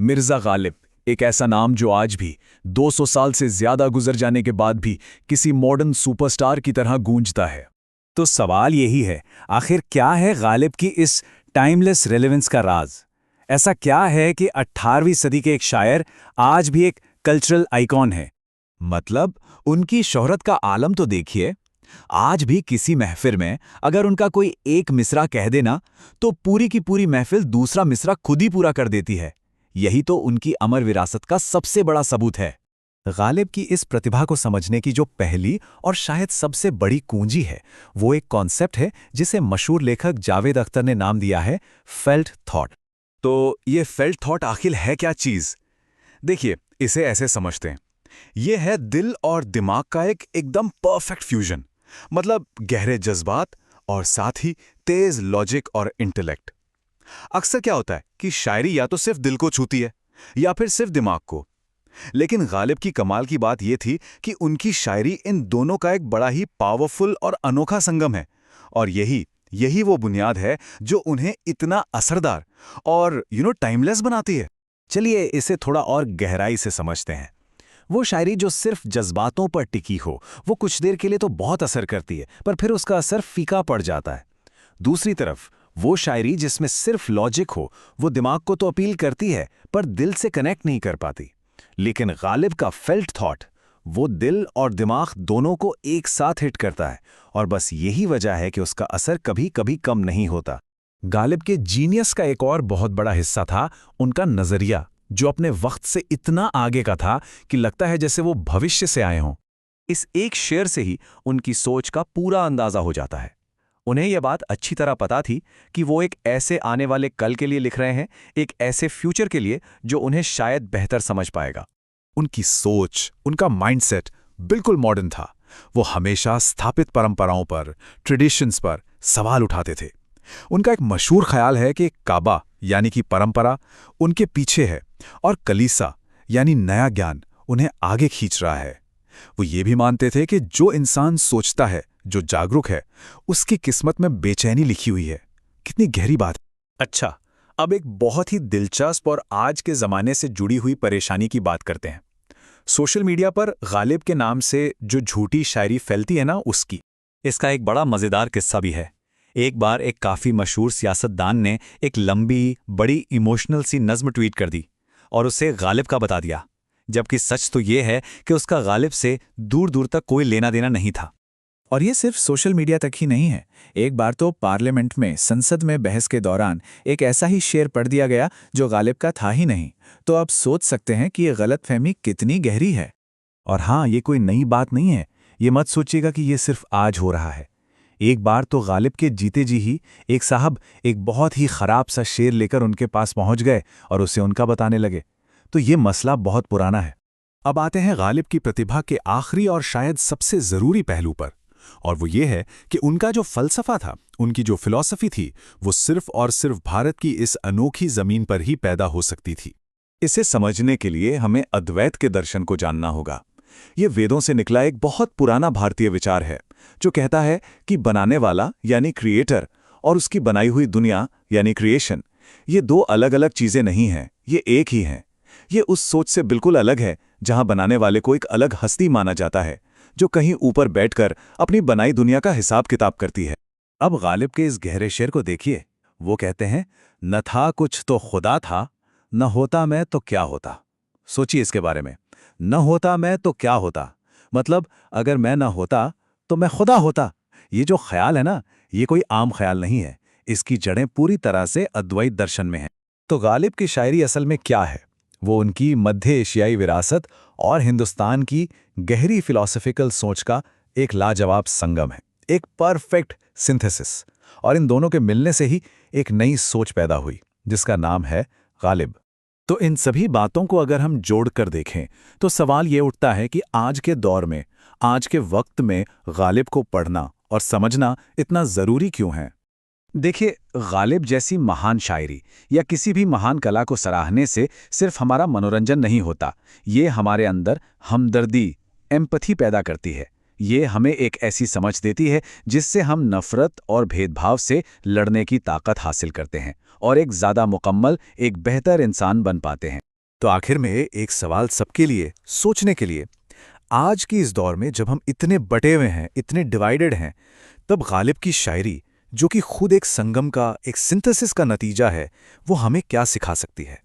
मिर्ज़ा गालिब, एक ऐसा नाम जो आज भी 200 साल से ज्यादा गुजर जाने के बाद भी किसी मॉडर्न सुपरस्टार की तरह गूंजता है। तो सवाल यही है, आखिर क्या है गालिब की इस टाइमलेस रेलेवेंस का राज? ऐसा क्या है कि 18वीं सदी के एक शायर आज भी एक कल्चरल आइकॉन है? मतलब उनकी शोहरत का आलम तो देखिए, आज भी किसी महफिल में अगर उनका कोई एक मिसरा कह देना तो पूरी की पूरी महफिल दूसरा मिसरा खुद ही पूरा कर देती है। यही तो उनकी अमर विरासत का सबसे बड़ा सबूत है। गालिब की इस प्रतिभा को समझने की जो पहली और शायद सबसे बड़ी कुंजी है, वो एक कॉन्सेप्ट है जिसे मशहूर लेखक जावेद अख्तर ने नाम दिया है फेल्ट थॉट। तो ये फेल्ट थॉट आखिर है क्या चीज? देखिए, इसे ऐसे समझते हैं, ये है दिल और दिमाग का एक एकदम परफेक्ट फ्यूजन। मतलब गहरे जज्बात और साथ ही तेज लॉजिक और इंटेलेक्ट। अक्सर क्या होता है कि शायरी या तो सिर्फ दिल को छूती है या फिर सिर्फ दिमाग को, लेकिन गालिब की कमाल की बात यह थी कि उनकी शायरी इन दोनों का एक बड़ा ही पावरफुल और अनोखा संगम है। और यही वो बुनियाद है जो उन्हें इतना असरदार और टाइमलेस बनाती है। चलिए इसे थोड़ा और गहराई से समझते हैं। वो शायरी जो सिर्फ जज्बातों पर टिकी हो, वो कुछ देर के लिए तो बहुत असर करती है, पर फिर उसका असर फीका पड़ जाता है। दूसरी तरफ वो शायरी जिसमें सिर्फ लॉजिक हो, वो दिमाग को तो अपील करती है पर दिल से कनेक्ट नहीं कर पाती। लेकिन गालिब का फेल्ट थॉट वो दिल और दिमाग दोनों को एक साथ हिट करता है, और बस यही वजह है कि उसका असर कभी कभी कम नहीं होता। गालिब के जीनियस का एक और बहुत बड़ा हिस्सा था उनका नजरिया, जो अपने वक्त से इतना आगे का था कि लगता है जैसे वो भविष्य से आए हों। इस एक शेर से ही उनकी सोच का पूरा अंदाजा हो जाता है। उन्हें यह बात अच्छी तरह पता थी कि वो एक ऐसे आने वाले कल के लिए लिख रहे हैं, एक ऐसे फ्यूचर के लिए जो उन्हें शायद बेहतर समझ पाएगा। उनकी सोच, उनका माइंडसेट बिल्कुल मॉडर्न था। वो हमेशा स्थापित परंपराओं पर, ट्रेडिशंस पर सवाल उठाते थे। उनका एक मशहूर ख्याल है कि काबा यानी कि परंपरा उनके पीछे है और कलीसा यानी नया ज्ञान उन्हें आगे खींच रहा है। वो ये भी मानते थे कि जो इंसान सोचता है, जो जागरूक है, उसकी किस्मत में बेचैनी लिखी हुई है। कितनी गहरी बात। अच्छा, अब एक बहुत ही दिलचस्प और आज के ज़माने से जुड़ी हुई परेशानी की बात करते हैं। सोशल मीडिया पर गालिब के नाम से जो झूठी शायरी फैलती है ना, उसकी। इसका एक बड़ा मज़ेदार किस्सा भी है। एक बार एक काफ़ी मशहूर सियासतदान ने एक लंबी, बड़ी इमोशनल सी नज़्म ट्वीट कर दी और उसे गालिब का बता दिया, जबकि सच तो ये है कि उसका गालिब से दूर दूर तक कोई लेना देना नहीं था। और ये सिर्फ सोशल मीडिया तक ही नहीं है। एक बार तो पार्लियामेंट में, संसद में बहस के दौरान एक ऐसा ही शेर पढ़ दिया गया जो गालिब का था ही नहीं। तो आप सोच सकते हैं कि ये गलतफहमी कितनी गहरी है। और हाँ, ये कोई नई बात नहीं है। ये मत सोचिएगा कि ये सिर्फ आज हो रहा है। एक बार तो गालिब के जीते जी ही एक साहब एक बहुत ही खराब सा शेर लेकर उनके पास पहुंच गए और उसे उनका बताने लगे। तो ये मसला बहुत पुराना है। अब आते हैं गालिब की प्रतिभा के आखिरी और शायद सबसे ज़रूरी पहलू पर, और वो ये है कि उनका जो फलसफा था, उनकी जो फिलॉसफी थी, वो सिर्फ और सिर्फ भारत की इस अनोखी ज़मीन पर ही पैदा हो सकती थी। इसे समझने के लिए हमें अद्वैत के दर्शन को जानना होगा। ये वेदों से निकला एक बहुत पुराना भारतीय विचार है जो कहता है कि बनाने वाला यानी क्रिएटर और उसकी बनाई हुई दुनिया यानी क्रिएशन, ये दो अलग अलग चीज़ें नहीं हैं, ये एक ही हैं। ये उस सोच से बिल्कुल अलग है जहां बनाने वाले को एक अलग हस्ती माना जाता है जो कहीं ऊपर बैठकर अपनी बनाई दुनिया का हिसाब किताब करती है। अब गालिब के इस गहरे शेर को देखिए। वो कहते हैं, न था कुछ तो खुदा था, न होता मैं तो क्या होता। सोचिए इसके बारे में। न होता मैं तो क्या होता, मतलब अगर मैं न होता तो मैं खुदा होता। ये जो ख्याल है ना, ये कोई आम ख्याल नहीं है। इसकी जड़ें पूरी तरह से अद्वैत दर्शन में हैं। तो गालिब की शायरी असल में क्या है? वो उनकी मध्य एशियाई विरासत और हिंदुस्तान की गहरी फिलॉसफिकल सोच का एक लाजवाब संगम है, एक परफेक्ट सिंथेसिस। और इन दोनों के मिलने से ही एक नई सोच पैदा हुई जिसका नाम है गालिब। तो इन सभी बातों को अगर हम जोड़कर देखें तो सवाल ये उठता है कि आज के दौर में, आज के वक्त में गालिब को पढ़ना और समझना इतना ज़रूरी क्यों है? देखिए, गालिब जैसी महान शायरी या किसी भी महान कला को सराहने से सिर्फ हमारा मनोरंजन नहीं होता, ये हमारे अंदर हमदर्दी, एम्पैथी पैदा करती है। ये हमें एक ऐसी समझ देती है जिससे हम नफरत और भेदभाव से लड़ने की ताकत हासिल करते हैं और एक ज़्यादा मुकम्मल, एक बेहतर इंसान बन पाते हैं। तो आखिर में एक सवाल सबके लिए सोचने के लिए, आज की इस दौर में जब हम इतने बटे हुए हैं, इतने डिवाइडेड हैं, तब गालिब की शायरी, जो कि खुद एक संगम का, एक सिंथेसिस का नतीजा है, वो हमें क्या सिखा सकती है?